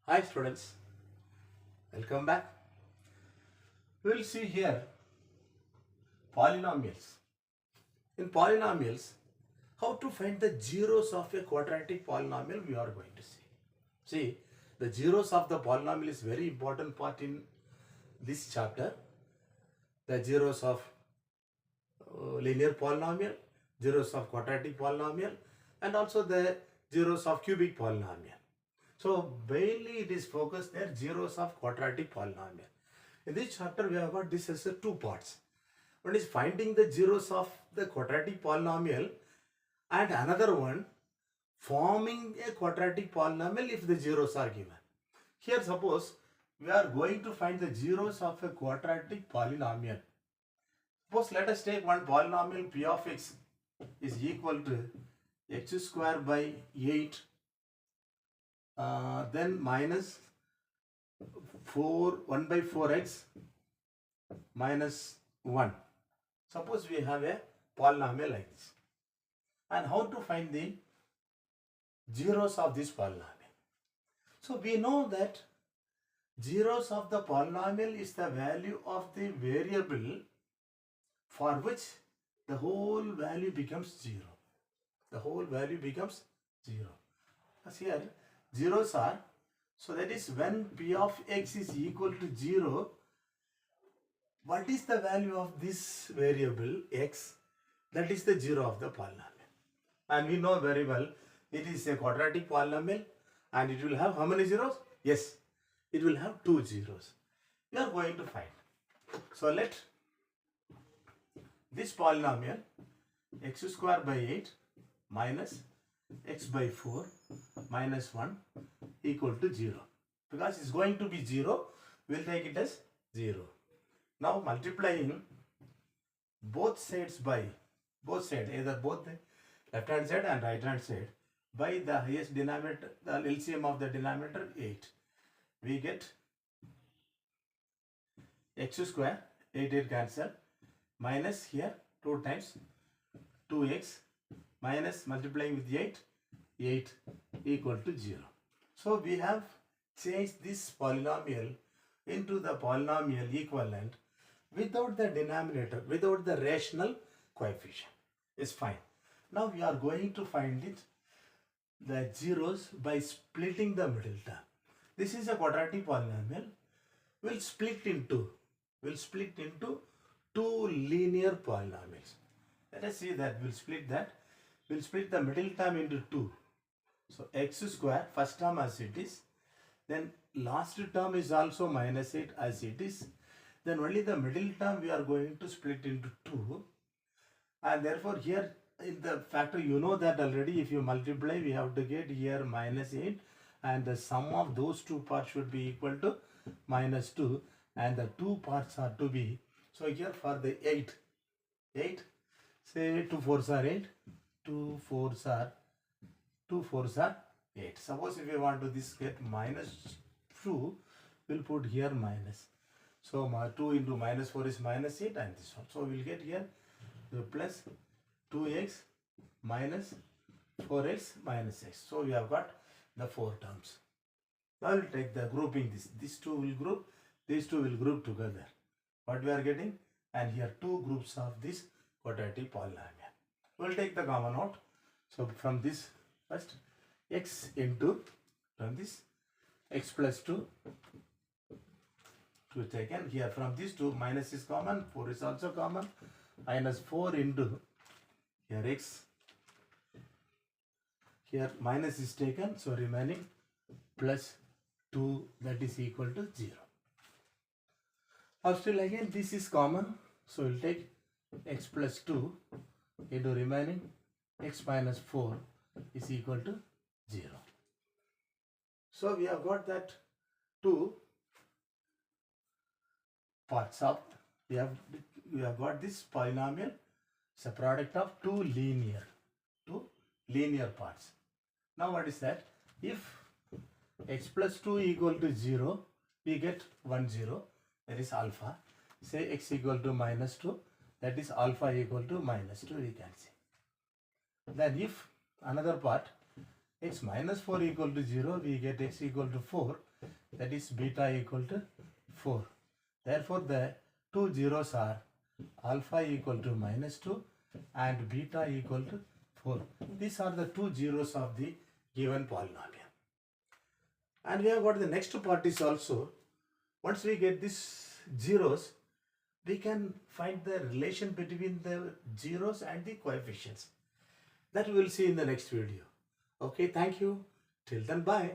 Hi students, welcome back. We will see here polynomials. In polynomials, how to find the zeros of a quadratic polynomial we are going to see. See, the zeros of the polynomial is very important part in this chapter. The zeros of linear polynomial, zeros of quadratic polynomial, and also the zeros of cubic polynomial. So mainly it is focused there, zeros of quadratic polynomial. In this chapter we have got this as a two parts. One is finding the zeros of the quadratic polynomial and another one forming a quadratic polynomial if the zeros are given. Here suppose we are going to find the zeros of a quadratic polynomial. Suppose let us take one polynomial p of x is equal to x square by 8 then minus 1 by 4x minus 1. Suppose we have a polynomial like this. And how to find the zeros of this polynomial? So we know that zeros of the polynomial is the value of the variable for which the whole value becomes 0. The whole value becomes 0. As here zeros are, so that is when p of x is equal to 0, what is the value of this variable x? That is the 0 of the polynomial. And we know very well it is a quadratic polynomial and it will have how many zeros? Yes, it will have 2 zeros. We are going to find. So let this polynomial x square by 8 minus x by 4 minus 1 equal to 0. Because it's going to be 0, we will take it as 0. Now multiplying both sides by either both the left hand side and right hand side by the highest denominator, the LCM of the denominator 8. We get x square, 8 cancel, minus here 2 times 2x minus multiplying with 8 equal to 0. So we have changed this polynomial into the polynomial equivalent without the denominator, without the rational coefficient. It's fine. Now we are going to find it, the zeros, by splitting the middle term. This is a quadratic polynomial. We'll split into two linear polynomials. Let us see that. We'll split the middle term into 2. So x square, first term as it is, then last term is also minus 8 as it is, then only the middle term we are going to split into 2, and therefore here in the factor you know that already, if you multiply we have to get here minus 8 and the sum of those two parts should be equal to minus 2 and the two parts are to be, so here for the 8, say 2 4s are 8, 2 4s are 8. Suppose if you want to this get minus 2, we'll put here minus. So 2 into minus 4 is minus 8 and this one. So we'll get here the plus 2x minus 4x minus x. So we have got the 4 terms. Now we'll take the grouping this. These two will group, these two will group together. What we are getting? And here two groups of this quadratic polynomial. We'll take the common out. So from this first x into, from this x plus 2 to taken here, from these two minus is common, 4 is also common, minus 4 into here x, here minus is taken, so remaining plus 2, that is equal to 0. Now still again this is common, so we'll take x plus 2 into remaining x minus 4 is equal to 0. So we have got that two parts of, we have got this polynomial, it's a product of two linear parts. Now what is that? If x plus 2 equal to 0, we get 1 0, that is alpha. Say x equal to minus 2, that is alpha equal to minus 2, we can say. Then if another part, x minus 4 equal to 0, we get x equal to 4, that is beta equal to 4. Therefore, the two zeros are alpha equal to minus 2 and beta equal to 4. These are the two zeros of the given polynomial. And we have got the next part is also, once we get these zeros, we can find the relation between the zeros and the coefficients. That we will see in the next video. Okay, thank you. Till then, bye.